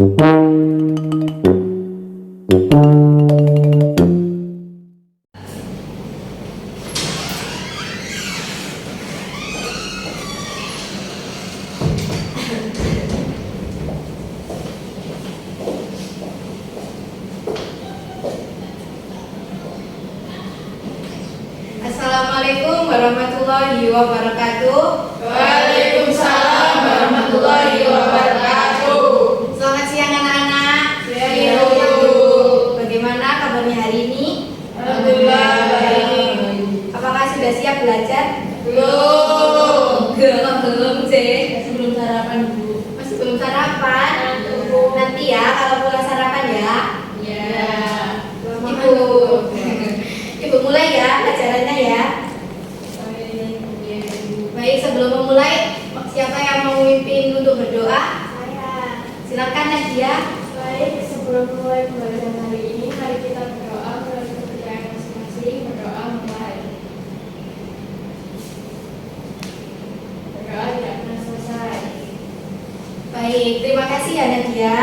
Assalamualaikum warahmatullahi wabarakatuh. Waalaikumsalam warahmatullahi wabarakatuh. Selamat siang anak-anak. Siang, Bu. Bagaimana kabarnya hari ini? Alhamdulillah baik. Apakah sudah siap belajar? Belum. Belum sih. Masih belum sarapan, Bu. Masih belum sarapan? Belum. Nanti ya kalau pulang sarapan ya. Ya. Ibu. Ibu mulai ya pelajarannya ya. Baik, sebelum memulai, siapa yang mau memimpin untuk berdoa? Saya. Silakan Nadia. Baik, sebelum mulai pembelajaran hari ini, mari kita berdoa menurut kepercayaan masing-masing. Berdoa mulai. Berdoa tidak pernah selesai. Baik, terima kasih ya Nadia.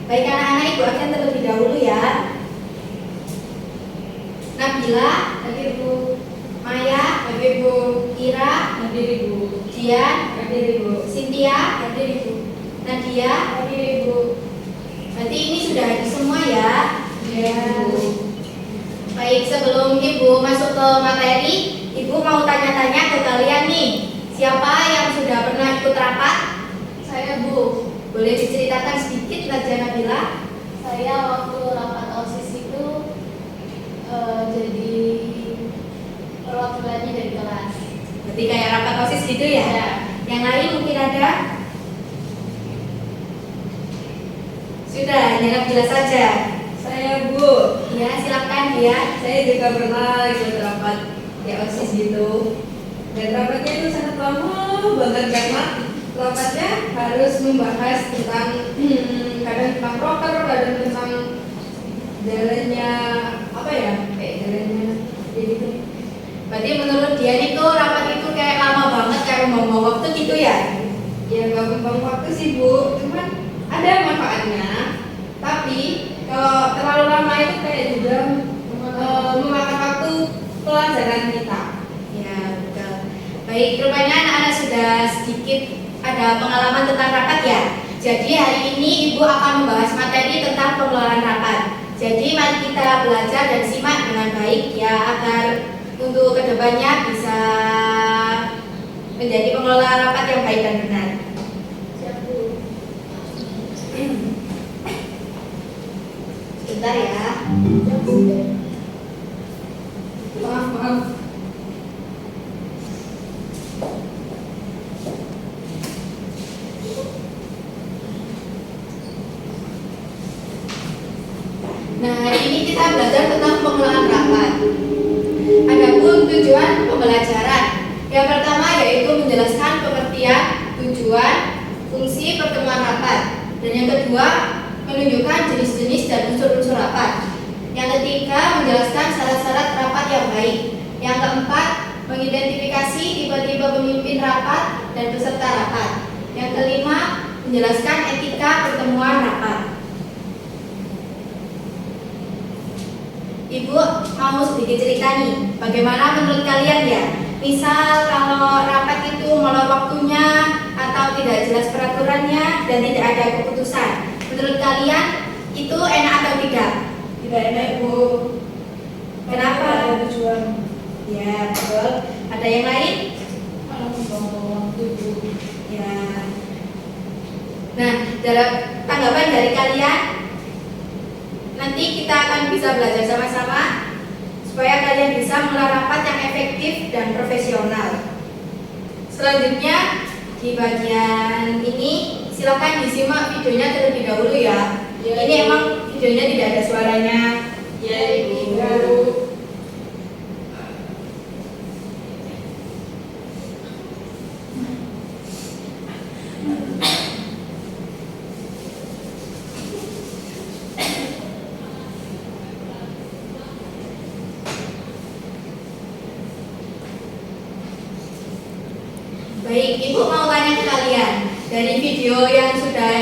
Baik anak-anak, Ibu akan terlebih dahulu ya. Nabila, Hadir, Bu. Maya, Hadir, Bu. Ira, Hadir, Bu. Dian, Hadir, Bu. Cynthia, Hadir, Bu. Nadia. Hadir, Bu. Berarti ini sudah hadir semua ya. Ya. Baik, sebelum Ibu masuk ke materi, Ibu mau tanya-tanya ke kalian nih. Siapa yang sudah pernah ikut rapat? Saya, Bu. Boleh diceritakan sedikit Nadia Nabila? Saya waktu rapat OSIS itu jadi perwakilannya dari kelas. Berarti kayak rapat OSIS gitu ya? Ya. Yang lain mungkin ada? Sudah, hanya Nabila saja. Saya, Bu. Ya, silakan dia. Saya juga pernah ikut rapat ya OSIS gitu. Dan rapatnya itu sangat lama banget karena rapatnya harus membahas tentang kadang tentang proker, kadang tentang jalannya apa ya, kayak jalannya jadi gitu. Berarti menurut dia itu rapat itu kayak lama banget, kayak membawa waktu gitu ya? Ya nggak buang waktu sih, Bu, cuman ada manfaatnya. Tapi kalau terlalu lama itu kayak juga memakan waktu pelajaran kita. Ya, betul. Baik, rupanya anak-anak sudah sedikit ada pengalaman tentang rapat ya. Jadi hari ini Ibu akan membahas materi tentang pengelolaan rapat. Jadi mari kita belajar dan simak dengan baik ya, agar untuk kedepannya bisa menjadi pengelola rapat yang baik dan benar. Siap, Bu. Sebentar ya. Maaf. Nah, hari ini kita belajar tentang pengelolaan rapat. Adapun tujuan pembelajaran, yang pertama yaitu menjelaskan pengertian, tujuan, fungsi pertemuan rapat, dan yang kedua menunjukkan jenis-jenis dan unsur-unsur rapat. Yang ketiga menjelaskan syarat-syarat rapat yang baik. Yang keempat mengidentifikasi tipe-tipe pemimpin rapat dan peserta rapat. Yang kelima menjelaskan etika pertemuan rapat. Ibu mau sedikit cerita nih, bagaimana menurut kalian ya? Misal kalau rapat itu molor waktunya atau tidak jelas peraturannya dan tidak ada keputusan, menurut kalian itu enak atau tidak? Tidak enak, Bu. Kenapa? Ada tujuan. Ya betul. Ada yang lain? Malah membuang waktu, Bu. Ya. Nah, dalam tanggapan dari kalian, nanti kita akan bisa belajar sama-sama supaya kalian bisa mengelola rapat yang efektif dan profesional. Selanjutnya di bagian ini silakan disimak videonya terlebih dahulu ya. Ya, Ini Ibu. emang videonya tidak ada suaranya. Ya, Ibu. Baik, Ibu mau tanya ke kalian, dari video yang sudah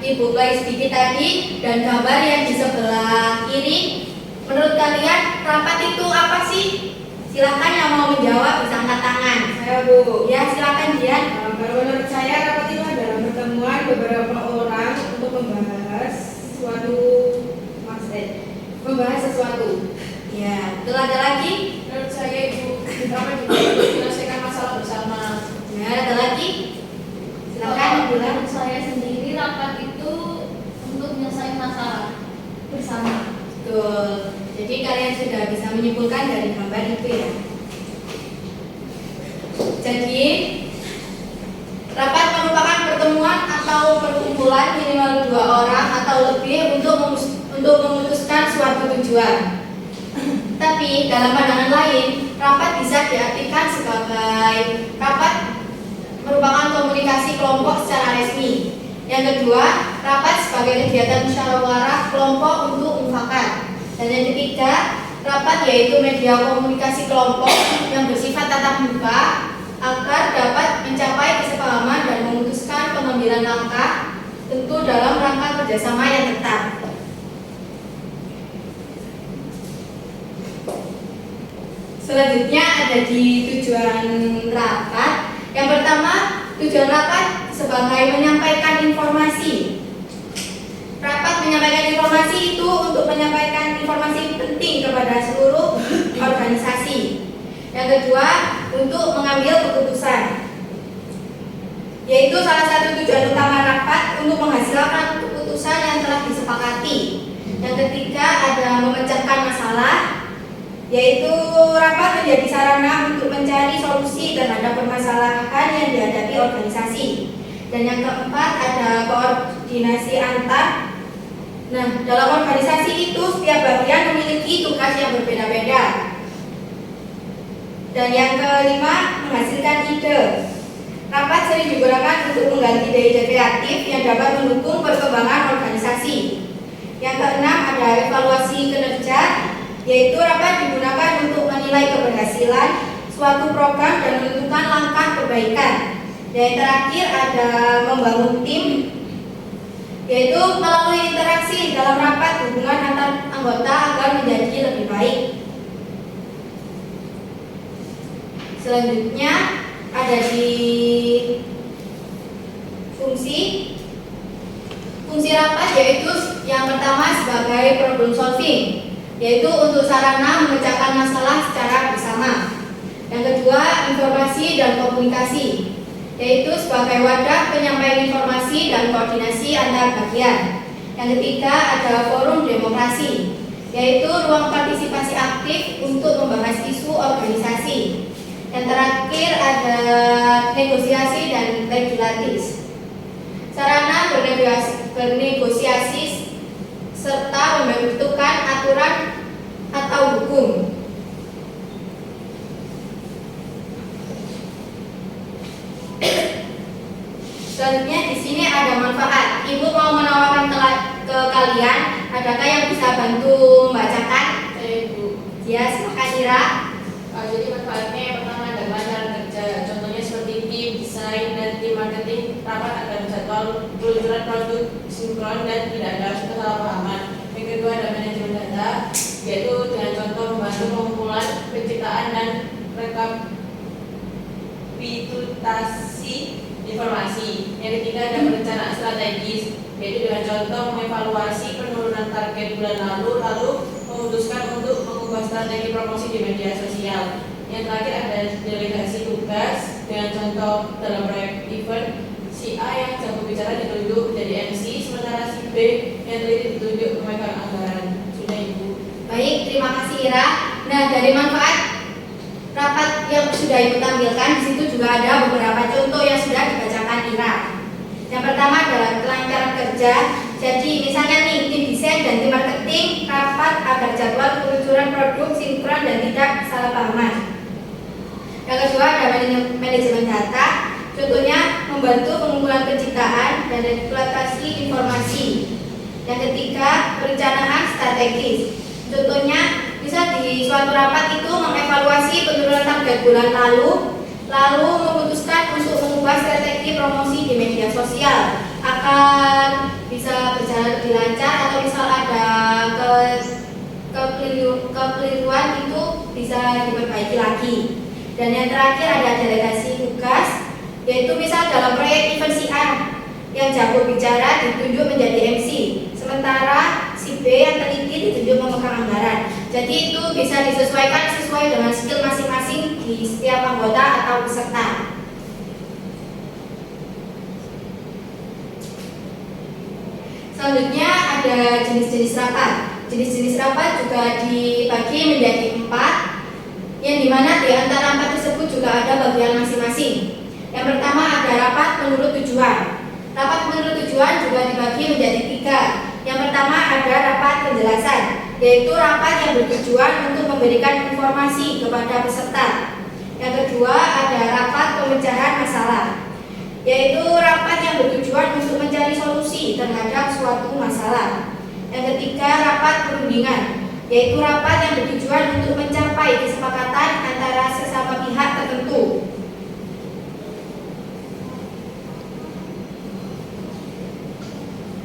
Ibu play sedikit tadi dan gambar yang di sebelah kiri. Menurut kalian rapat itu apa sih? Silakan yang mau menjawab bisa angkat tangan. Saya Bu. Ya silakan Dian. Kalau menurut saya rapat itu adalah pertemuan beberapa orang untuk membahas sesuatu. Ya, betul, ada lagi? Menurut saya Ibu, rapat juga untuk menyelesaikan masalah bersama. Ya, ada lagi? Silakan bilang. Menurut saya sendiri rapat itu untuk menyelesaikan masalah bersama. Betul. Jadi kalian sudah bisa menyimpulkan dari gambar itu ya. Jadi rapat merupakan pertemuan atau perkumpulan minimal 2 orang atau lebih untuk memutuskan suatu tujuan. Tapi dalam pandangan lain, rapat bisa diartikan sebagai rapat merupakan komunikasi kelompok secara resmi. Yang kedua, rapat sebagai kegiatan musyawarah kelompok untuk mufakat. Dan yang ketiga, rapat yaitu media komunikasi kelompok yang bersifat tatap muka agar dapat mencapai kesepahaman dan memutuskan pengambilan langkah, tentu dalam rangka kerjasama yang ketat. Selanjutnya ada di tujuan rapat. Yang pertama, tujuan rapat sebagai menyampaikan informasi. Rapat menyampaikan informasi itu untuk menyampaikan informasi penting kepada seluruh organisasi. Yang kedua, untuk mengambil keputusan. Yaitu salah satu tujuan utama rapat untuk menghasilkan keputusan yang telah disepakati. Yang ketiga, ada memecahkan masalah. Yaitu rapat menjadi sarana untuk mencari solusi terhadap permasalahan yang dihadapi organisasi. Dan yang keempat ada koordinasi antar. Nah, dalam organisasi itu setiap bagian memiliki tugas yang berbeda-beda. Dan yang kelima, menghasilkan ide. Rapat sering digunakan untuk menggali ide-ide kreatif yang dapat mendukung perkembangan organisasi. Yang keenam, ada evaluasi kinerja, yaitu rapat digunakan untuk menilai keberhasilan suatu program dan menentukan langkah perbaikan. Dan yang terakhir ada membangun tim, yaitu melalui interaksi dalam rapat hubungan antar anggota agar menjadi lebih baik. Selanjutnya ada di fungsi rapat, yaitu yang pertama sebagai problem solving, yaitu untuk sarana memecahkan masalah secara bersama. Yang kedua, informasi dan komunikasi, yaitu sebagai wadah penyampaian informasi dan koordinasi antar bagian. Yang ketiga, ada forum demokrasi, yaitu ruang partisipasi aktif untuk membahas isu organisasi. Yang terakhir ada negosiasi dan legislatif, sarana bernegosiasi serta membentukkan aturan atau hukum. Selanjutnya di sini ada manfaat. Ibu mau menawarkan ke kalian, adakah yang bisa bantu membacakan? Ibu. Ya, silakan Ira. Jadi manfaatnya yang pertama ada pelajaran kerja. Contohnya seperti tim desain dan tim marketing. Rapat agar jadwal peluncuran produk sinkron dan tidak ada kesalahpahaman. Yang kedua ada manajemen data, yaitu dengan contoh membantu pengumpulan, penciptaan dan rekapitulasi informasi. Yang ketiga ada perencanaan strategis, yaitu dengan contoh mengevaluasi penurunan target bulan lalu memutuskan untuk mengubah strategi promosi di media sosial. Yang terakhir ada delegasi tugas, dengan contoh dalam proyek event si A yang jago bicara ditunjuk menjadi MC, sementara si B yang teliti ditunjuk memegang anggaran. Sudah Ibu. Baik, terima kasih Ira. Nah, dari manfaat rapat yang sudah Ibu tampilkan, di situ juga ada beberapa contoh yang sudah dibacakan Ira. Yang pertama adalah kelancaran kerja. Jadi misalnya nih, tim desain dan tim marketing rapat agar jadwal peluncuran produk sinkron dan tidak kesalahpahaman. Yang kedua ada manajemen data. Contohnya membantu pengumpulan penciptaan dan eksploitasi informasi. Yang ketiga, perencanaan strategis. Contohnya bisa di suatu rapat itu mengevaluasi penurunan target bulan lalu memutuskan untuk mengubah strategi promosi di media sosial akan bisa bisa berjalan lebih lancar, atau misal ada kekeliruan itu bisa diperbaiki lagi. Dan yang terakhir ada delegasi tugas, yaitu misal dalam proyek event si A yang jago bicara ditunjuk menjadi MC, sementara si B yang teliti ditunjuk memegang anggaran. Jadi itu bisa disesuaikan sesuai dengan skill masing-masing di setiap anggota atau peserta. Selanjutnya ada jenis-jenis rapat. Jenis-jenis rapat juga dibagi menjadi 4, yang dimana di antara 4 tersebut juga ada bagian masing-masing. Yang pertama ada rapat menurut tujuan. Rapat menurut tujuan juga dibagi menjadi 3. Yang pertama ada rapat penjelasan, yaitu rapat yang bertujuan untuk memberikan informasi kepada peserta. Yang kedua ada rapat pemecahan masalah, yaitu rapat yang bertujuan untuk mencari solusi terhadap suatu masalah. Yang ketiga rapat perundingan, yaitu rapat yang bertujuan untuk mencapai kesepakatan antara sesama pihak tertentu.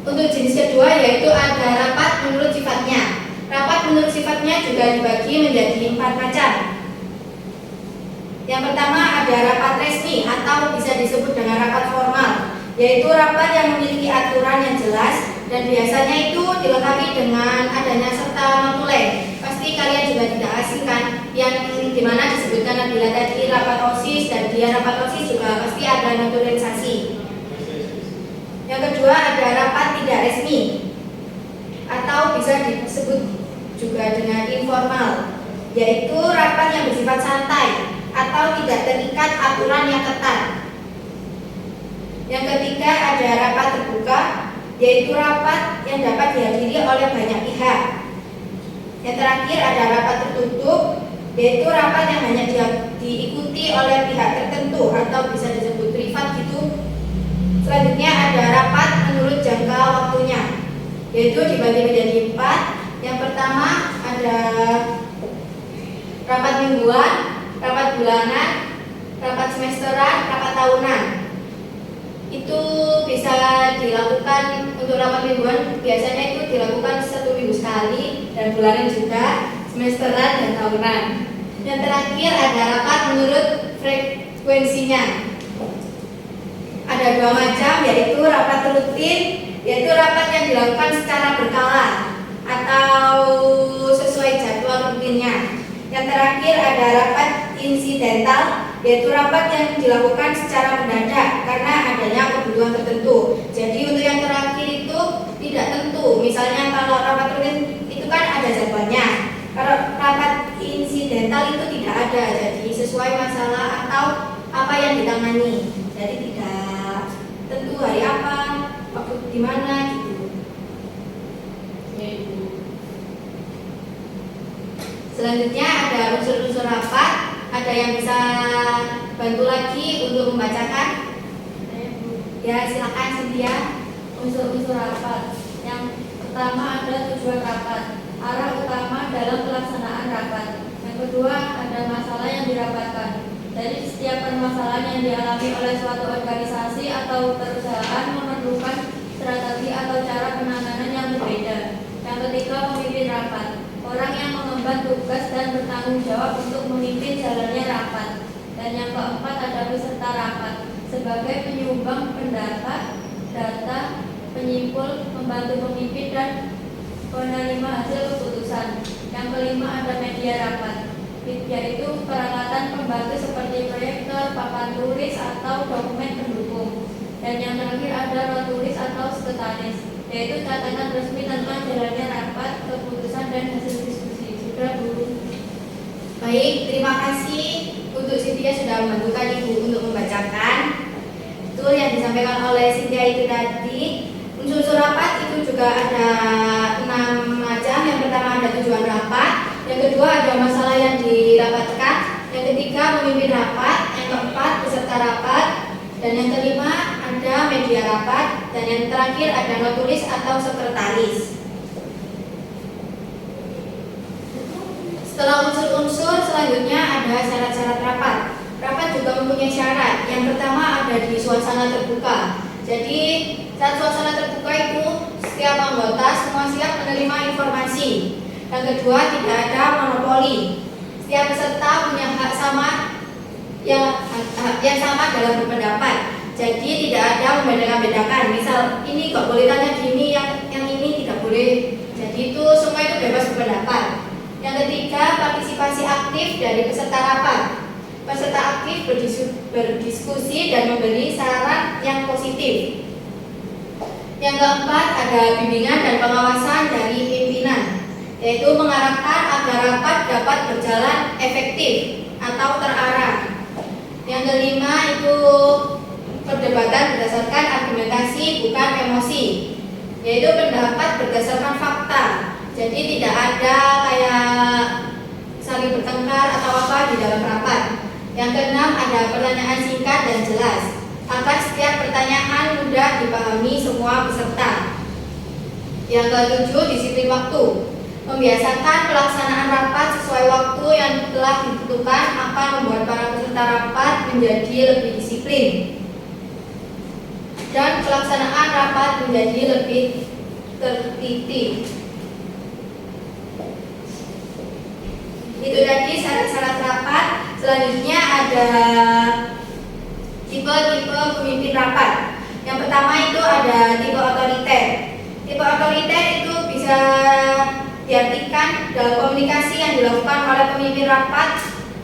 Untuk jenis kedua yaitu ada rapat menurut sifatnya. Rapat menurut sifatnya juga dibagi menjadi 4 macam. Yang pertama ada rapat resmi atau bisa disebut dengan rapat formal, yaitu rapat yang memiliki aturan yang jelas dan biasanya itu dilengkapi dengan adanya serta notulen. Pasti kalian juga tidak asing kan, yang dimana disebutkan Nabila tadi rapat OSIS, dan dia rapat OSIS juga pasti ada notulenisasi. Yang kedua ada rapat tidak resmi atau bisa disebut juga dengan informal, yaitu rapat yang bersifat santai atau tidak terikat aturan yang ketat. Yang ketiga ada rapat terbuka, yaitu rapat yang dapat dihadiri oleh banyak pihak. Yang terakhir ada rapat tertutup, yaitu rapat yang hanya diikuti oleh pihak tertentu atau bisa disebut privat gitu. Selanjutnya ada rapat menurut jangka waktunya, yaitu dibagi menjadi 4. Yang pertama ada rapat mingguan, rapat bulanan, rapat semesteran, rapat tahunan. Itu bisa dilakukan untuk rapat mingguan, biasanya itu dilakukan 1 minggu sekali, dan bulanan juga, semesteran dan tahunan. Yang terakhir ada rapat menurut frekuensinya. Ada 2 macam, yaitu rapat rutin, yaitu rapat yang dilakukan secara berkala atau sesuai jadwal rutinnya. Yang terakhir ada rapat insidental, yaitu rapat yang dilakukan secara mendadak karena adanya kebutuhan tertentu. Jadi untuk yang terakhir itu tidak tentu. Misalnya kalau rapat rutin itu kan ada jadwalnya. Kalau rapat insidental itu tidak ada, jadi sesuai masalah atau apa yang ditangani. Jadi tidak tentu hari apa, waktu di mana gitu. Selanjutnya ada unsur-unsur rapat. Ada yang bisa bantu lagi untuk membacakan? Ya, silakan Cynthia. Unsur-unsur rapat. Yang pertama ada tujuan rapat, arah utama dalam pelaksanaan rapat. Yang kedua ada masalah yang dirapatkan. Jadi setiap permasalahan yang dialami oleh suatu organisasi atau perusahaan memerlukan strategi atau cara penanganan yang berbeda. Yang ketiga pemimpin rapat, orang yang mengemban tugas dan bertanggung jawab untuk memimpin jalannya rapat. Dan yang keempat ada peserta rapat, sebagai penyumbang pendapat, data, penyimpul, membantu pemimpin dan penerima hasil keputusan. Yang kelima ada media rapat, yaitu peralatan pembantu seperti proyektor, papan tulis atau dokumen pendukung. Dan yang terakhir ada notulis atau sekretaris, yaitu catatan resmi tentang jalannya rapat, keputusan dan hasil diskusi. Sudah Bu. Baik, terima kasih untuk Cynthia sudah membantukan Ibu untuk membacakan. Betul yang disampaikan oleh Cynthia itu tadi. Unsur-unsur rapat itu juga ada 6 macam. Yang pertama ada tujuan rapat, yang kedua ada masalah yang dirapatkan, yang ketiga pemimpin rapat, yang keempat peserta rapat, dan yang kelima ada media rapat, dan yang terakhir ada notulis atau sekretaris. Setelah unsur-unsur, selanjutnya ada syarat-syarat rapat. Rapat juga mempunyai syarat. Yang pertama ada di suasana terbuka. Jadi saat suasana terbuka itu setiap anggota semua siap menerima informasi. Yang kedua, tidak ada monopoli. Setiap peserta punya hak sama yang sama dalam berpendapat. Jadi tidak ada membedakan-bedakan. Misal ini kok boleh tanya gini, yang ini tidak boleh. Jadi itu semua itu bebas berpendapat. Yang ketiga, partisipasi aktif dari peserta rapat. Peserta aktif berdiskusi dan memberi saran yang positif. Yang keempat, ada bimbingan dan pengawasan dari pimpinan, yaitu mengarahkan agar rapat dapat berjalan efektif atau terarah. Yang kelima itu perdebatan berdasarkan argumentasi bukan emosi, yaitu pendapat berdasarkan fakta. Jadi tidak ada kayak saling bertengkar atau apa di dalam rapat. Yang keenam, ada pertanyaan singkat dan jelas agar setiap pertanyaan mudah dipahami semua peserta. Yang ketujuh, disiplin waktu. Membiasakan pelaksanaan rapat sesuai waktu yang telah ditentukan akan membuat para peserta rapat menjadi lebih disiplin dan pelaksanaan rapat menjadi lebih tertib. Itu tadi syarat-syarat rapat. Selanjutnya ada tipe-tipe pemimpin rapat. Yang pertama itu ada tipe otoriter. Tipe otoriter itu bisa diartikan dalam komunikasi yang dilakukan oleh pemimpin rapat.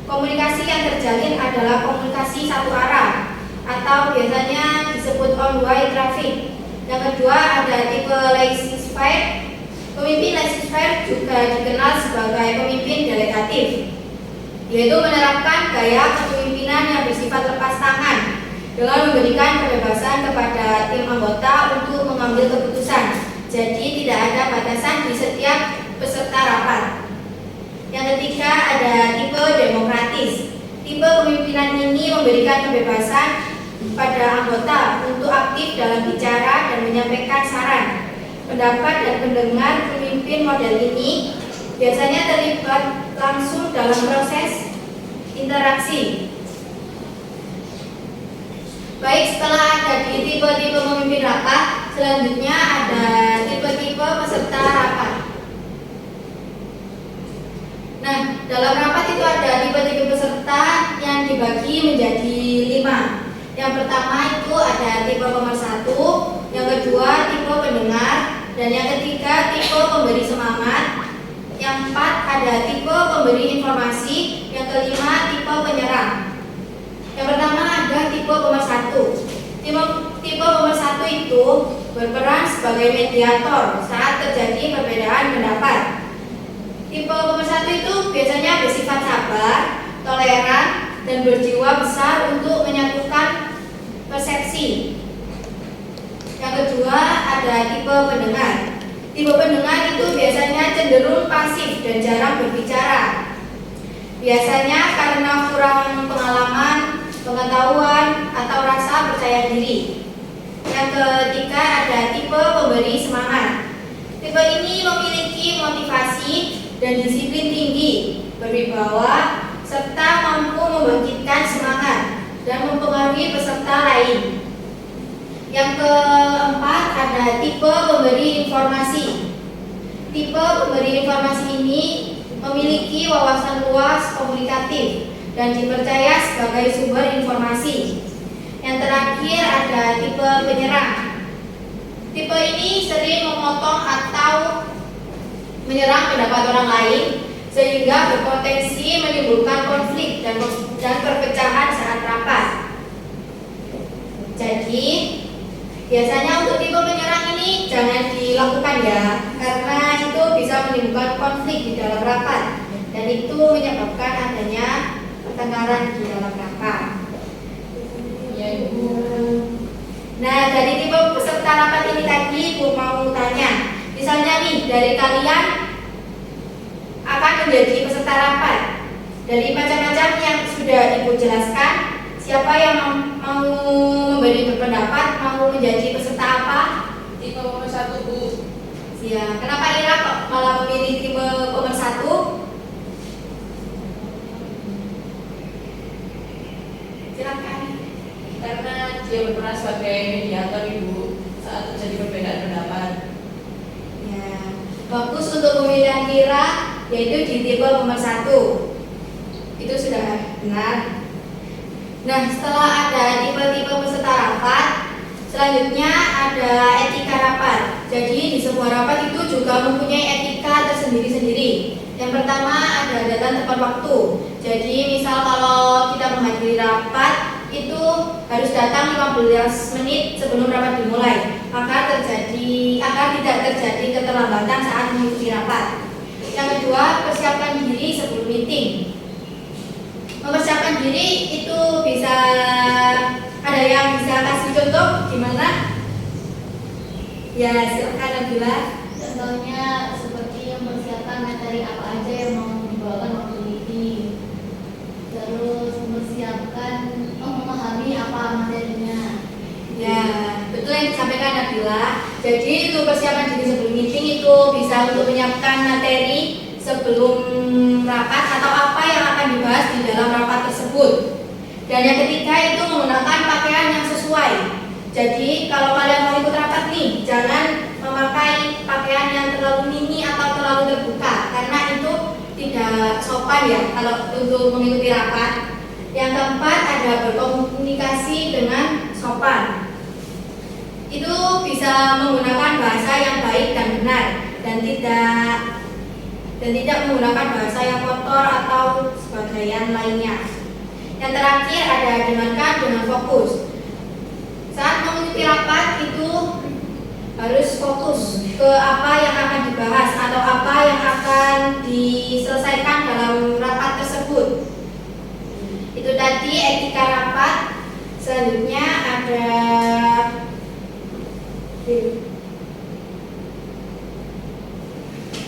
Komunikasi yang terjalin adalah komunikasi satu arah atau biasanya disebut one-way traffic. Yang kedua ada tipe laissez-faire. Pemimpin laissez-faire juga dikenal sebagai pemimpin delegatif, yaitu menerapkan gaya kepemimpinan yang bersifat lepas tangan dengan memberikan kebebasan kepada tim anggota untuk mengambil keputusan. Jadi tidak ada batasan di setiap peserta rapat. Yang ketiga ada tipe demokratis. Tipe kepemimpinan ini memberikan kebebasan pada anggota untuk aktif dalam bicara dan menyampaikan saran. Pendapat dan pendengar pemimpin model ini biasanya terlibat langsung dalam proses interaksi. Baik, setelah ada di tipe-tipe pemimpin rapat, selanjutnya ada tipe-tipe peserta rapat. Nah, dalam rapat itu ada tipe-tipe peserta yang dibagi menjadi 5. Yang pertama itu ada tipe pemersatu, yang kedua tipe pendengar, dan yang ketiga tipe pemberi semangat. Yang empat ada tipe pemberi informasi, yang kelima tipe penyerang. Yang pertama ada tipe pemersatu. Tipe pemersatu itu berperan sebagai mediator saat terjadi perbedaan pendapat. Tipe pemersatu itu biasanya bersifat sabar, toleran, dan berjiwa besar untuk menyatukan persepsi. Yang kedua ada tipe pendengar. Tipe pendengar itu biasanya cenderung pasif dan jarang berbicara. Biasanya karena kurang pengalaman, pengetahuan, atau rasa percaya diri. Yang ketiga ada tipe pemberi semangat. Tipe ini memiliki motivasi dan disiplin tinggi, berwibawa, serta mampu membangkitkan semangat dan mempengaruhi peserta lain. Yang keempat ada tipe pemberi informasi. Tipe pemberi informasi ini memiliki wawasan luas komunikatif dan dipercaya sebagai sumber informasi. Yang terakhir ada tipe penyerang. Tipe ini sering memotong atau menyerang pendapat orang lain sehingga berpotensi menimbulkan konflik dan perpecahan saat rapat. Jadi biasanya untuk tipe penyerang ini jangan dilakukan ya, karena itu bisa menimbulkan konflik di dalam rapat dan itu menyebabkan adanya pertengkaran di dalam rapat. Nah, dari tipe peserta rapat ini tadi Ibu mau tanya, misalnya nih dari kalian akan menjadi peserta rapat. Dari macam-macam yang sudah Ibu jelaskan, siapa yang mau memberi berpendapat, mau menjadi peserta apa? Tipe pemersatu, Bu. Ya, kenapa Ira kok malah memilih tipe pemersatu? Silakan. Karena dia dia berperan sebagai mediator Ibu saat terjadi perbedaan pendapat. Ya, fokus untuk pemilihan kira yaitu di tipe nomor 1. Itu sudah benar. Nah, setelah ada tipe-tipe peserta rapat, selanjutnya ada etika rapat. Jadi di sebuah rapat itu juga mempunyai etika tersendiri-sendiri. Yang pertama ada datang tepat waktu. Jadi misal kalau kita menghadiri rapat itu harus datang 15 menit sebelum rapat dimulai agar tidak terjadi keterlambatan saat mengikuti rapat. Yang kedua, persiapkan diri sebelum meeting. Mempersiapkan diri itu bisa ada yang bisa kasih contoh gimana? Ya, silakan Nabila. Contohnya seperti mempersiapkan materi apa aja yang mau dibawakan waktu meeting. Terus memahami apa materinya. Ya, betul yang disampaikan Nabila. Jadi untuk persiapan diri sebelum meeting itu bisa untuk menyiapkan materi sebelum rapat atau apa yang akan dibahas di dalam rapat tersebut. Dan yang ketiga itu menggunakan pakaian yang sesuai. Jadi kalau kalian mau ikut rapat nih, jangan memakai pakaian yang terlalu mini atau terlalu terbuka karena itu tidak sopan ya kalau untuk mengikuti rapat. Yang keempat ada berkomunikasi dengan sopan. Itu bisa menggunakan bahasa yang baik dan benar dan tidak menggunakan bahasa yang kotor atau sebagainya lainnya. Yang terakhir ada dengarkan dengan fokus. Saat mengikuti rapat itu harus fokus ke apa yang akan dibahas atau apa yang akan diselesaikan dalam rapat tersebut. Itu tadi etika rapat. Selanjutnya ada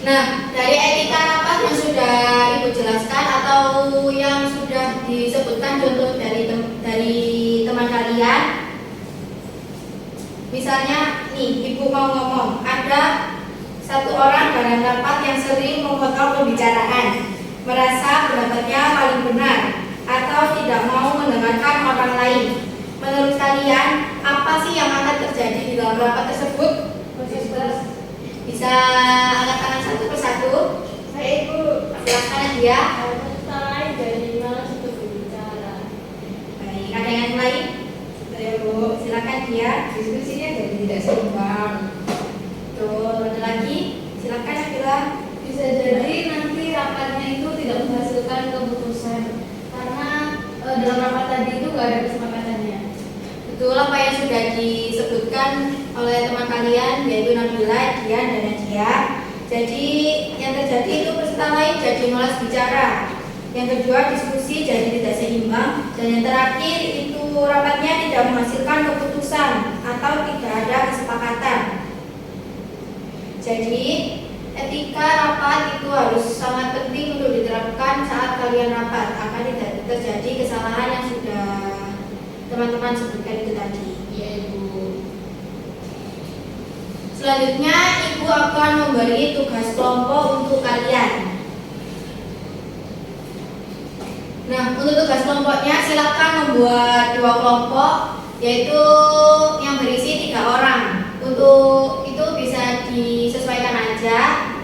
Nah, dari etika rapat yang sudah Ibu jelaskan atau yang sudah disebutkan contoh dari teman kalian, misalnya nih Ibu mau ngomong, ada satu orang dalam rapat yang sering memotong pembicaraan, merasa pendapatnya paling benar atau tidak mau mendengarkan orang lain. Menurut kalian, apa sih yang akan terjadi di dalam rapat tersebut? Bisa angkat tangan satu persatu. Saya Ibu, silakan dia. Mulai dari malas untuk berbicara. Baik, ada yang lain? Saya Bu, silakan dia. Diskusinya jadi tidak seimbang. Tuh, ada lagi? Silakan Nabila. Bisa jadi nanti rapatnya itu tidak menghasilkan keputusan karena dalam rapat tadi itu nggak ada kesepakatannya. Betul apa yang sudah disebutkan oleh teman kalian yaitu Nabila, Dian, dan Nadia. Jadi yang terjadi itu peserta lain jadi malas bicara. Yang kedua diskusi jadi tidak seimbang. Dan yang terakhir itu rapatnya tidak menghasilkan keputusan atau tidak ada kesepakatan. Jadi etika rapat itu harus sangat penting untuk diterapkan saat kalian rapat agar tidak terjadi kesalahan yang sudah teman-teman sebutkan itu tadi. Iya Ibu. Selanjutnya Ibu akan memberi tugas kelompok untuk kalian. Nah, untuk tugas kelompoknya silakan membuat 2 kelompok, yaitu yang berisi 3 orang. Untuk itu bisa disesuaikan aja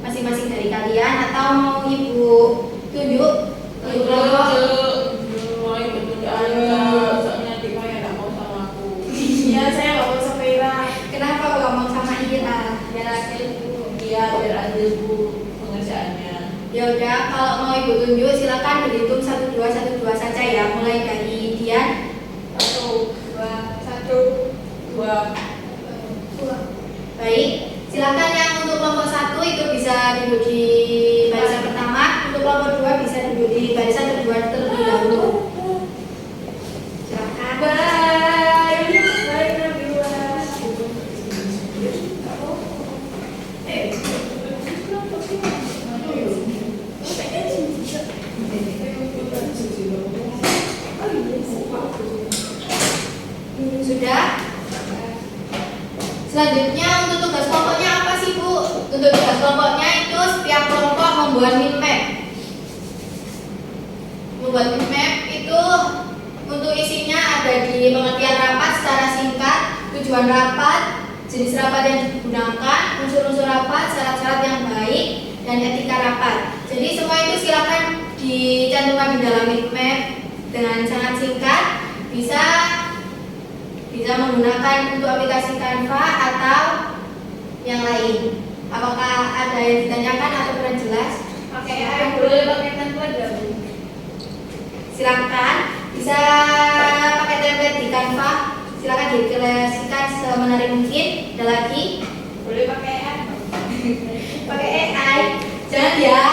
masing-masing dari kalian atau mau Ibu tunjuk untuk kelompok. Mau ikut tunjuk aja, soalnya Tika yang gak mau sama aku. Iya, saya nggak mau sama Ira. Kenapa kalau mau sama Ira? Biar adil Bu, iya biar adil Bu pengerjaannya. Ya udah, kalau mau Ibu tunjuk silakan berhitung 1 2 1 2 saja ya, mulai dari Dian. 1, 2, 1, 2. Baik, silakan yang untuk kelompok 1 itu bisa duduk di barisan pertama, untuk kelompok 2 bisa duduk di barisan kedua terlebih dahulu. Silakan. Baik Nabila. Sudah? Selanjutnya untuk tugas kelompoknya apa sih Bu? Untuk tugas kelompoknya itu setiap kelompok membuat mind map. Membuat mind map itu Untuk isinya ada di pengertian rapat secara singkat, tujuan rapat, jenis rapat yang digunakan, unsur-unsur rapat, syarat-syarat yang baik, dan etika rapat. Jadi semua itu silakan dicantumkan di dalam map dengan sangat singkat. Bisa menggunakan untuk aplikasi Canva atau yang lain. Apakah ada yang ditanyakan atau kurang jelas? Pakai AI boleh pakai template nggak Bu? Silakan. Bisa pakai template di Canva. Silakan dikreasikan semenarik mungkin. Ada lagi? Boleh pakai AI? Pakai AI. Jangan ya,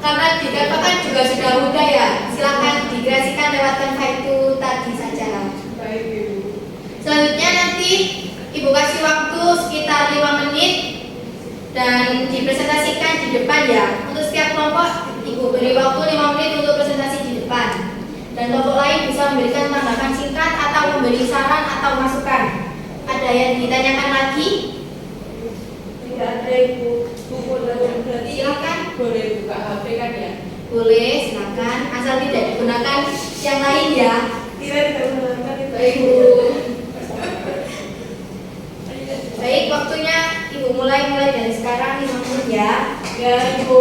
karena di Canva kan juga sudah mudah ya. Silakan dikreasikan lewat Canva itu tadi saja. Baik Ibu. Selanjutnya nanti Ibu kasih waktu sekitar 5 menit dan dipresentasikan di depan ya. Untuk setiap kelompok Ibu beri waktu 5 menit untuk presentasi di depan. Dan kelompok lain bisa memberikan tanggapan singkat atau memberi saran atau masukan. Ada yang ditanyakan lagi? Tidak ada Ibu. Berarti Silakan. Boleh buka HP kan ya? Boleh, silakan. Asal tidak digunakan yang lain ya. tidak menggunakan itu. Baik Bu. Baik, waktunya Ibu mulai dari sekarang 5 menit ya. Ya Ibu.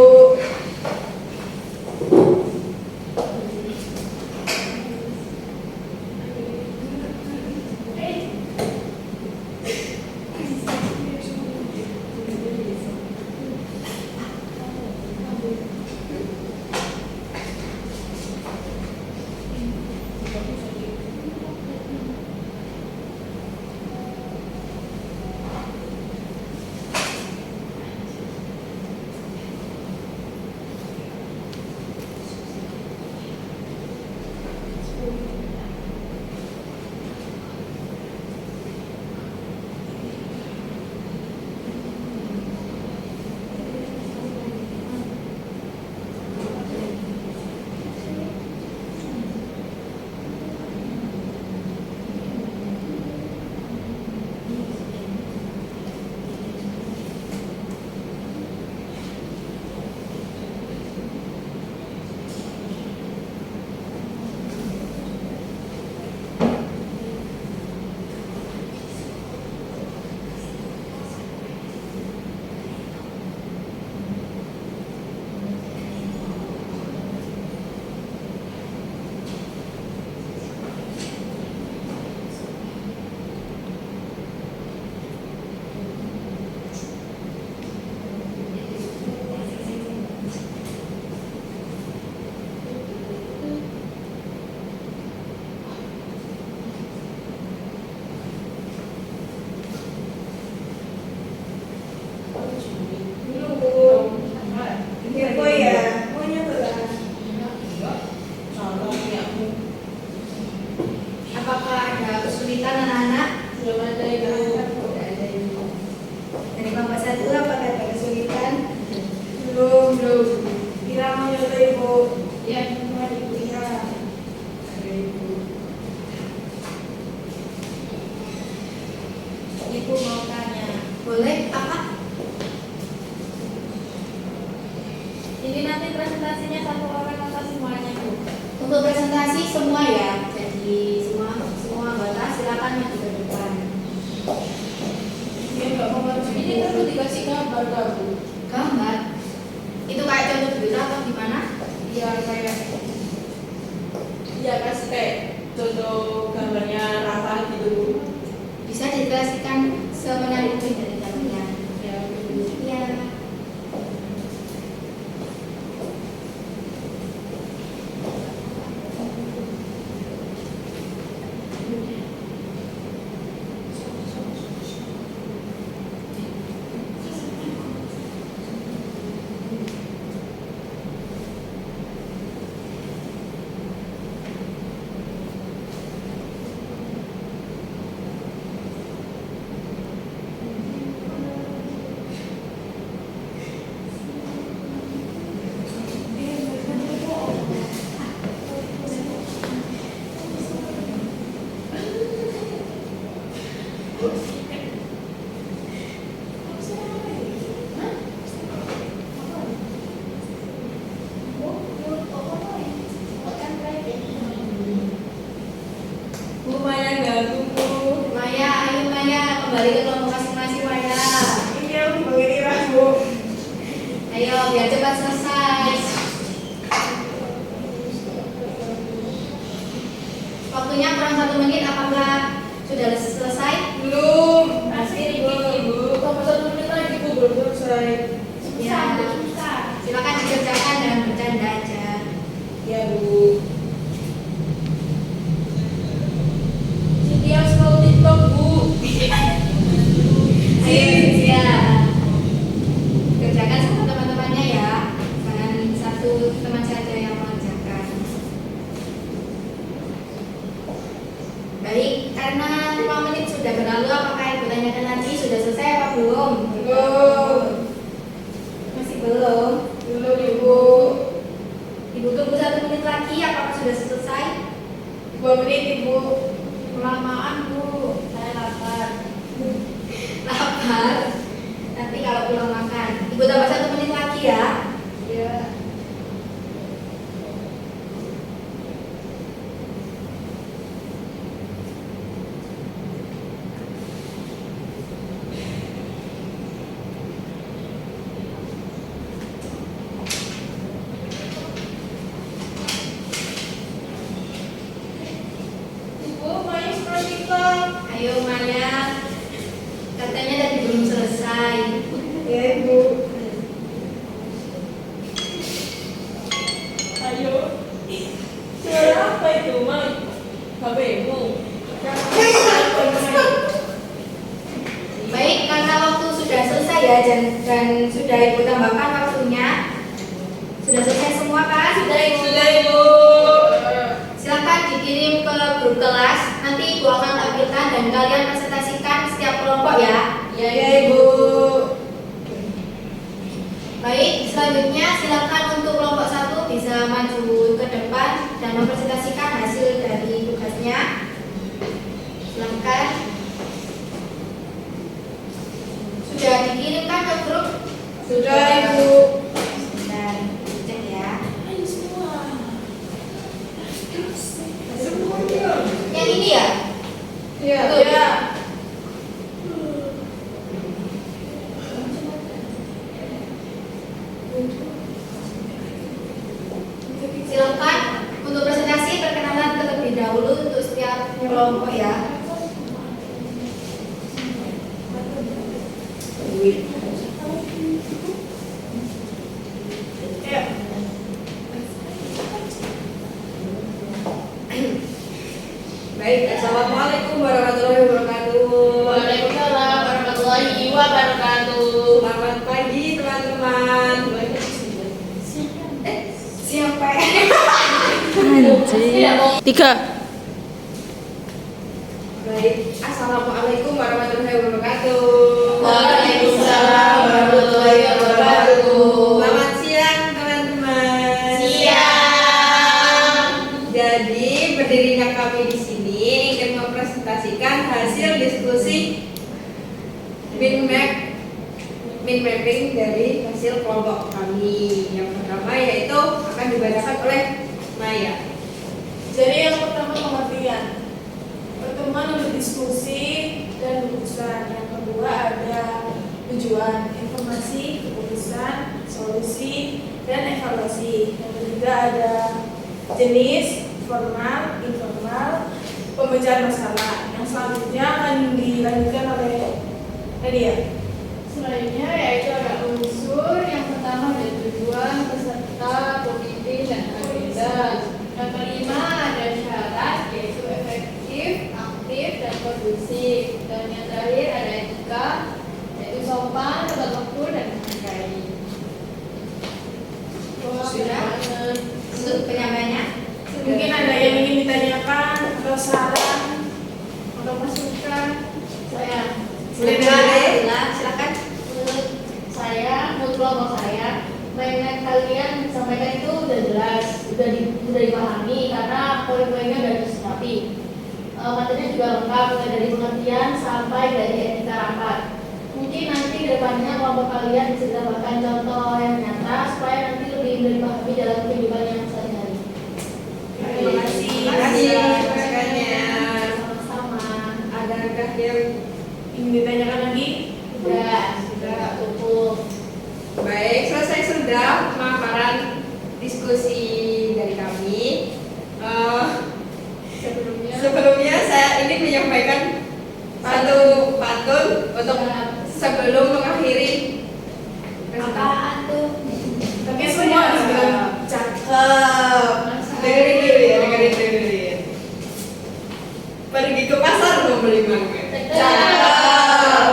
Apakah ada kesulitan anak-anak? Belum ada Ibu. Tidak ada Ibu. Dari Bapak satu apakah ada kesulitan? Belum. Kira mau nyoba Ibu. Ya, Ibu ya. ada Ibu. Ibu mau tanya. Boleh, apa? Ini nanti presentasinya satu orang atau semuanya Bu? Untuk presentasi semua ya. Jadi semua anggota silakan maju ke depan. Ini enggak mau maju. Ini perlu dikasih gambar nggak, Bu? Gambar. Itu kayak contoh berita atau gimana? Iya kayak. Iya kasih kayak contoh gambarnya rapat gitu. Bisa dikreasikan semenarik mungkin dari gambarnya. Ya, Bu. Iya. cepat selesai. Waktunya kurang 1 menit, apakah sudah selesai? Belum. Masih dikit Ibu. Tambah 1 menit lagi Bu, belum selesai. Ya, silakan dikerjakan dan bercanda aja. Ya Bu. Dia scroll TikTok Bu. Ayo, ya. Kerjakan sama teman-temannya ya. Jangan satu teman saja yang mengerjakan. Baik, karena 5 menit sudah berlalu, apakah Ibu tanyakan lagi sudah selesai apa belum? Belum. Masih belum. Belum Ibu. Ibu tunggu 1 menit lagi, apakah sudah selesai? 2 menit Ibu. Kelamaan Bu, saya lapar. Lapar. Nanti kalau pulang makan. Ibu tambah 1 menit lagi ya. Ya. Ibu, main scroll TikTok. Ayo Maya. Katanya tadi belum selesai. Ya Ibu. Ayo. Suara apa itu, Mai? HP-mu. Baik, karena waktu sudah selesai ya dan sudah Ibu tambahkan waktunya. Sudah selesai semua kan? Sudah Ibu. Silakan dikirim ke grup kelas. Nanti Ibu akan tampilkan dan kalian presentasikan setiap kelompok ya. Ya Ibu. Baik, selanjutnya silakan untuk kelompok 1 bisa maju ke depan dan mempresentasikan hasil dari tugasnya. Silakan. Sudah dikirimkan ke grup? Sudah Ibu. Sebentar, cek ya. Ayo semua. Yang ini ya? Ya. Tuh. Ya. Silakan untuk presentasi perkenalan terlebih dahulu untuk setiap kelompok ya. Ya. Baik, assalamualaikum warahmatullahi wabarakatuh. Waalaikumsalam warahmatullahi wabarakatuh. Selamat pagi teman-teman. Siapa? Tiga. Baik, assalamualaikum warahmatullahi wabarakatuh. Waalaikumsalam warahmatullahi wabarakatuh. Selamat siang teman-teman. Siang. Jadi berdirinya kami di sini ingin mempresentasikan hasil diskusi min mapping dari hasil kelompok kami. Yang pertama yaitu akan dibacakan oleh Maya. Jadi yang pertama pengertian. Pertemuan untuk diskusi dan rumusan. Yang kedua ada tujuan, informasi, keputusan, solusi, dan evaluasi. Yang ketiga ada jenis, formal, informal, pemecahan masalah. Yang selanjutnya akan dilanjutkan oleh Nadia. Selanjutnya yaitu ada unsur. Yang pertama ada tujuan, peserta, pemimpin, dan agenda. Yang kelima ada syarat, yaitu efektif, aktif, dan kondusif. Dan yang terakhir ada etika, yaitu sopan, tepat waktu, dan menghargai. Sudah? Untuk penyampaiannya? Mungkin ada yang ingin ditanyakan atau saran atau masukan. Saya Silakan. menurut kelompok saya, mainan kalian sampaikan itu udah jelas, udah dipahami karena poin-poinnya udah disikapi. Materinya juga lengkap mulai dari pengertian sampai dari etika rapat. Mungkin nanti kedepannya kelompok kalian bisa ditambahkan contoh yang nyata supaya nanti lebih dipahami dalam kehidupan yang sehari-hari. Terima kasih. Terima kasih masukannya. Sama-sama. Adakah yang Ingin ditanyakan lagi? Sudah cukup. Baik, selesai sudah pemaparan diskusi dari kami. Sebelumnya saya ingin menyampaikan satu pantun untuk sebelum mengakhiri presentasi. Apaan tuh? Tapi semua harus bilang cakep. Dengerin dulu ya, dengerin dulu ya. Pergi ke pasar membeli mangga. Cakep.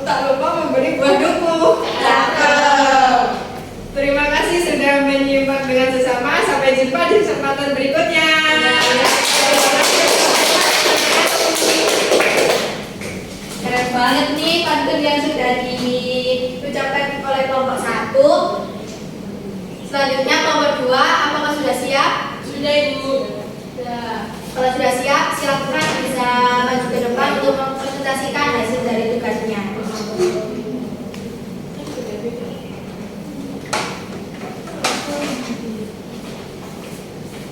Tak lupa membeli buah duku. Cakep. Terima kasih sudah menyimak dengan sesama. Sampai jumpa di kesempatan berikutnya. Keren banget nih pantun yang sudah diucapkan oleh kelompok 1. Selanjutnya kelompok 2, apakah sudah siap? Sudah Ibu. Kalau sudah siap, silakan bisa maju ke depan untuk mempresentasikan hasil dari tugasnya.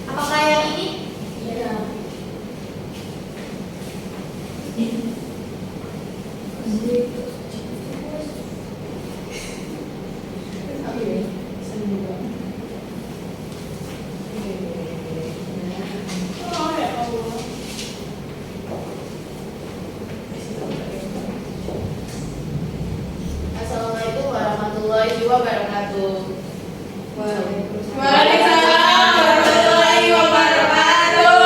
Apakah yang ini? Iya. Oh ya Allah. Assalamualaikum warahmatullahi wabarakatuh. Waalaikumsalam warahmatullahi wabarakatuh.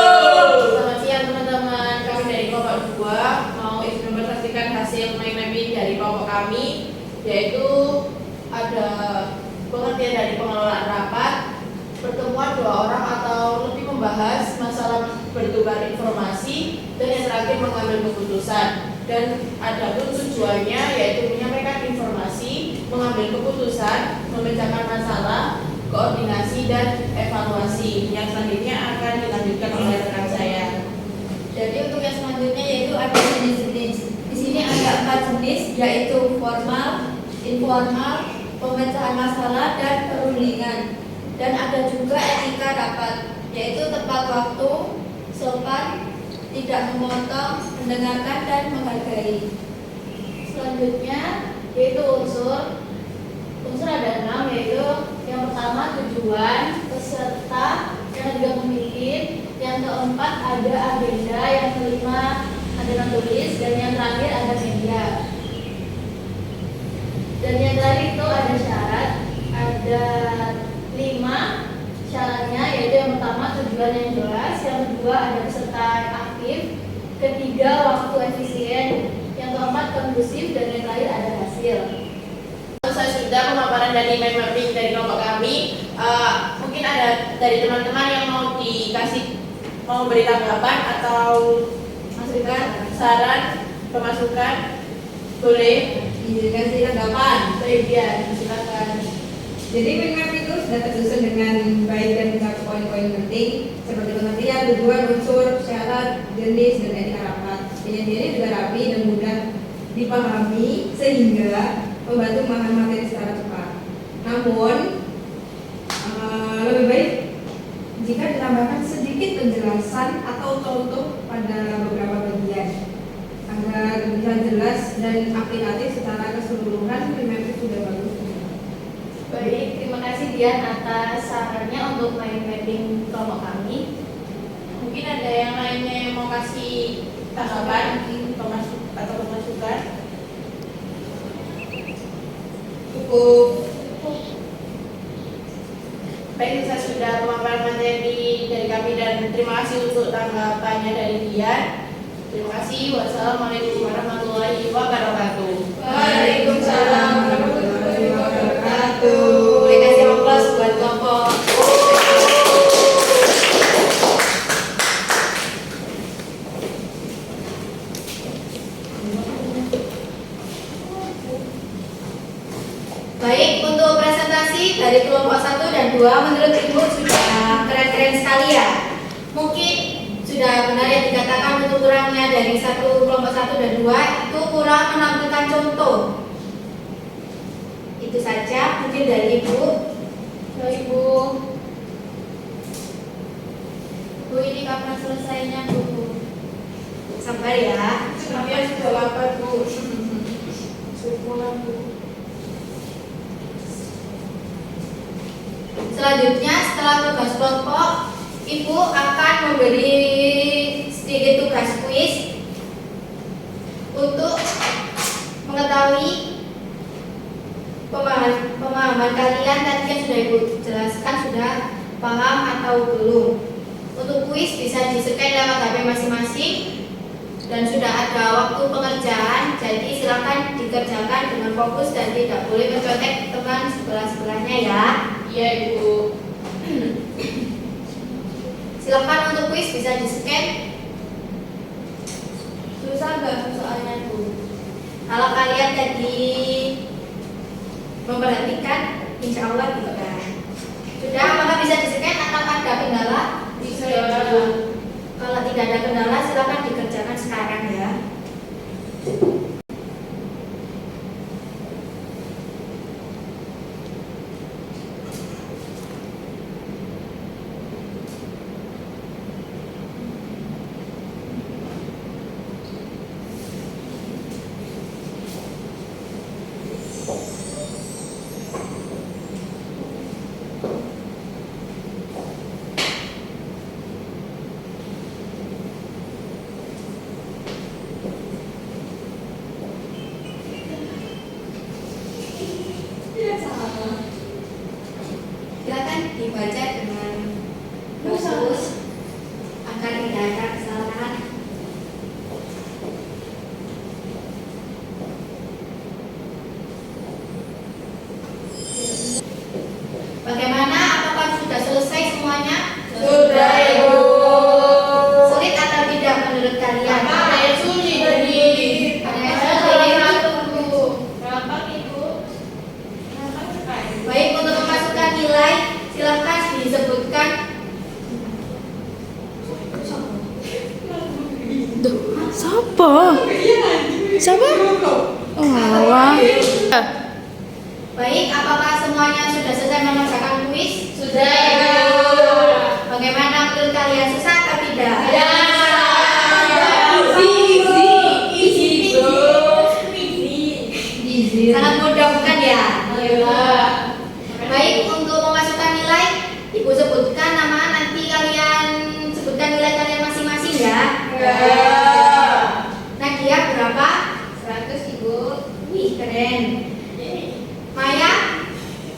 Selamat siang teman-teman. Kami dari kelompok 2 mau mempresentasikan hasil mind mapping dari kelompok kami, yaitu ada pengertian dari pengelolaan rapat, pertemuan 2 orang atau lebih membahas masalah bertukar informasi, dan yang terakhir mengambil keputusan. Dan ada pun tujuannya yaitu menyampaikan informasi, mengambil keputusan, memecahkan masalah, koordinasi dan evaluasi. Yang selanjutnya akan dilanjutkan oleh rekan saya. Jadi untuk yang selanjutnya yaitu ada jenis-jenis. Di sini ada 4 jenis, yaitu formal, informal, pemecahan masalah dan perundingan. Dan ada juga etika rapat, yaitu tepat waktu, sopan, tidak memotong, mendengarkan dan menghargai. Selanjutnya yaitu unsur ada 6, yaitu yang pertama tujuan, peserta, yang kedua pemimpin, yang keempat ada agenda, yang kelima ada tulis, dan yang terakhir ada media. Dan yang terakhir itu ada syarat, ada 5 syaratnya, yaitu yang pertama tujuan yang jelas, yang kedua ada peserta aktif, ketiga waktu efisien, yang keempat kondusif, dan yang terakhir ada hasil. Selesai sudah pemaparan dari mind mapping dari kelompok kami. Mungkin ada dari teman-teman yang mau beri tanggapan atau masukan, saran, pemasukan, boleh. Dikasih tanggapan. Iya, silakan. Jadi mind map itu sudah tersusun dengan baik dan mencakup poin-poin penting seperti pengertian, tujuan, unsur, syarat, jenis, dan etika rapat. Penyajiannya juga rapi dan mudah dipahami sehingga membantu memahami materi secara cepat. Namun lebih baik jika ditambahkan sedikit penjelasan atau contoh pada beberapa bagian agar bisa jelas dan aplikatif secara keseluruhan. Mind map itu sudah bagus. Baik, terima kasih Dian atas sarannya untuk mind mapping kelompok kami. Mungkin ada yang lainnya yang mau kasih tanggapan atau pemasukan? Cukup. Baik, saya sudah pemaparan materi dari kami dan terima kasih untuk tanggapannya dari Dian. Terima kasih. Wassalamualaikum warahmatullahi wabarakatuh. Waalaikumsalam warahmatullahi wabarakatuh. Boleh kasih aplaus buat kelompok. Baik, untuk presentasi dari kelompok 1 dan 2 menurut Ibu sudah keren-keren sekali ya. Mungkin sudah benar yang dikatakan untuk kurangnya dari kelompok 1 dan 2 itu kurang menampilkan contoh. Itu saja mungkin dari Ibu. Ibu, Bu, ini kapan selesainya Bu? Sabar ya. Dia sudah lapar, Bu. pulang Bu. Selanjutnya setelah tugas kelompok, Ibu akan memberi sedikit tugas kuis untuk mengetahui pemahaman kalian tadi yang sudah Ibu jelaskan sudah paham atau belum. Untuk kuis bisa di-scan lewat HP masing-masing dan sudah ada waktu pengerjaan, jadi silakan dikerjakan dengan fokus dan tidak boleh mencontek teman sebelah-sebelahnya ya. Iya Ibu. Silakan untuk kuis bisa di-scan. Susah nggak soalnya Bu? Kalau kalian tadi memperhatikan, insya Allah tidak. Sudah, apakah bisa di-scan atau ada kendala? Bisa. Kalau tidak ada kendala, silakan dikerjakan sekarang ya. Silakan dibaca dengan fokus agar tidak ada kesalahan. Bagaimana? Apakah sudah selesai semuanya? Sudah Ibu. Sulit atau tidak menurut kalian? Saya sulit tadi. Gampang Ibu. Baik, untuk memasukkan nilai silakan disebutkan. Siapa? Siapa? Oh, wah. Baik, apakah semuanya sudah selesai mengerjakan kuis? Sudah Ibu. Bagaimana menurut kalian, susah atau tidak? Ya. Sangat mudah bukan ya? Baik, untuk memasukkan nilai, Ibu sebutkan nama, nanti kalian sebutkan nilai kalian masing-masing ya. Nadia berapa? 100 Ibu. Wih, keren. Maya?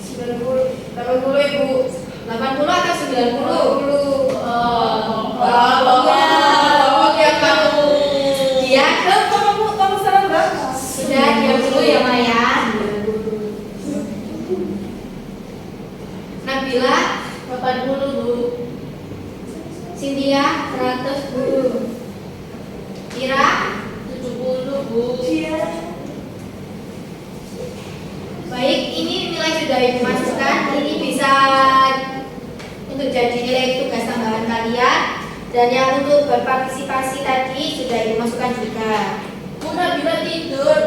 80 Ibu. 80 atau 90? Dia? Kamu serem banget. Sudah, diam dulu ya Maya. Nabila? 80 Bu. Cynthia? 100 Bu. Ira? 70 Bu. Baik, ini nilai sudah Ibu masukkan. Ini bisa untuk jadi nilai tugas tambahan kalian. Dan yang untuk berpartisipasi tadi sudah Ibu masukkan juga. Bu Nabila tidur.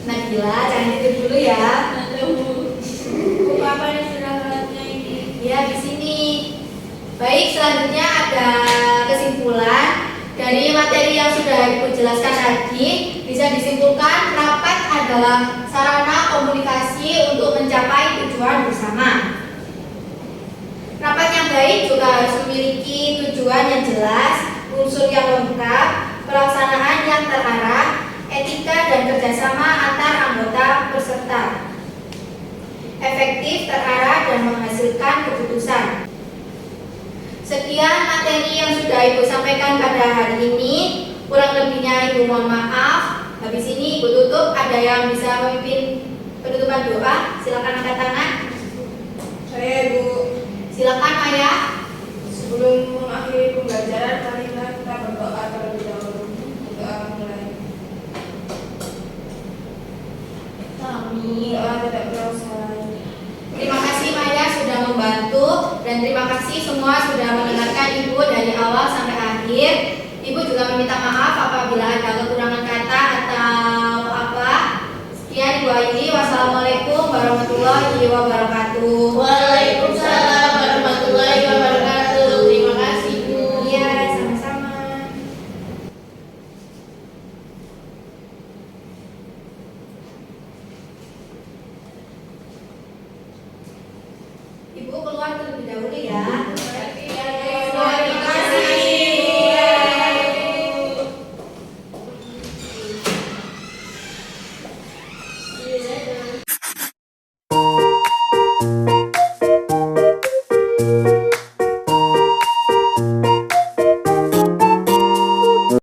Nabila, jangan tidur dulu ya. Bu kapan istirahatnya ini? Ya, di sini. Baik, selanjutnya ada kesimpulan dari materi yang sudah Ibu jelaskan tadi. Bisa disimpulkan rapat adalah sarana komunikasi untuk mencapai tujuan bersama. Rapat yang baik juga harus memiliki tujuan yang jelas, unsur yang lengkap, pelaksanaan yang terarah, etika dan kerjasama antar anggota peserta, efektif, terarah, dan menghasilkan keputusan. Sekian materi yang sudah Ibu sampaikan pada hari ini. Kurang lebihnya Ibu mohon maaf. Habis ini Ibu tutup. Ada yang bisa memimpin penutupan doa? Silakan angkat tangan. Saya Ibu. Silakan Maya. Sebelum mengakhiri pembelajaran, marilah kita berdoa terlebih dahulu. Doa mulai. Amin. Doa tidak berdosa. Terima kasih Maya sudah membantu, dan terima kasih semua sudah mendengarkan Ibu dari awal sampai akhir. Ibu juga meminta maaf apabila ada kekurangan kata atau apa. Sekian Ibu Aini. Wassalamualaikum warahmatullahi wabarakatuh. Waalaikumsalam warahmatullahi wabarakatuh. Terima kasih Bu. Iya, sama-sama. Ibu Ibu keluar terlebih dahulu ya.